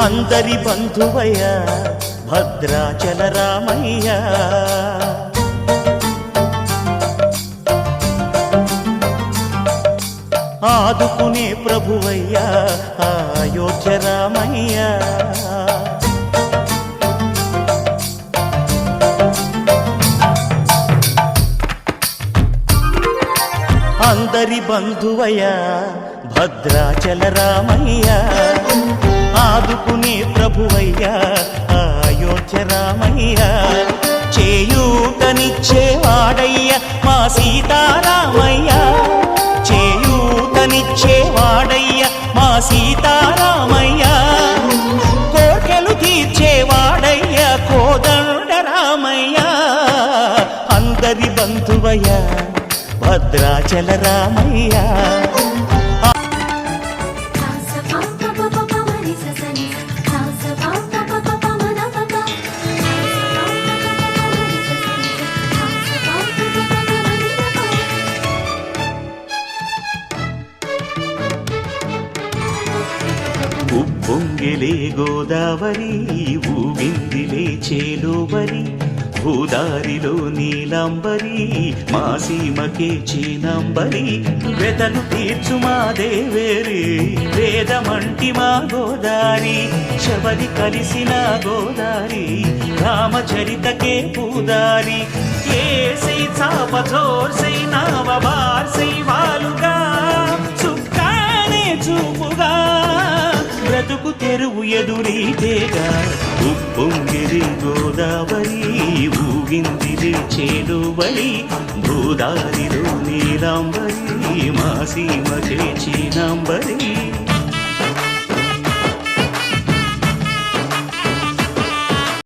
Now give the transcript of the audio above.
అందరి బంధువయ్య భద్రాచల రామయ్య ఆదుకునే ప్రభువయ్య అయోధ్య రామయ్య అందరి బంధువయ్య భద్రాచల రామయ్య ఆదుకునే ప్రభువయ్య అయోధ్య రామయ్య చేయూతనిచ్చేవాడయ్య మా సీతారామయ్య చేయూతనిచ్చేవాడయ్య మా సీతారామయ్య కోర్కెలు తీర్చేవాడయ్య కోదండ రామయ్య అందరి బంధువయ్య భద్రాచల రామయ్య ఉప్పొంగిలే గోదావరి ఊగిందిలే చేలోబరి భూదారిలో నీలాంబరి మా సీమకే చీనాంబరి వెదలు తీర్చు మా దేవేరి వేదమంటి మా గోదారి శబరి కలిసిన గోదారి రామచరితకే పూదారి ఏసై చాపచోర్సై నావబార్సై వాలుగా చుక్కానే చూపుగా బ్రతుకు తెరువు ఎదురీతేగా ఉప్పొంగిరి గోదావరి ఊగిందిరి చేలువరి భూదారిలో నీలాంబరి మా సీమకే చీనాంబరి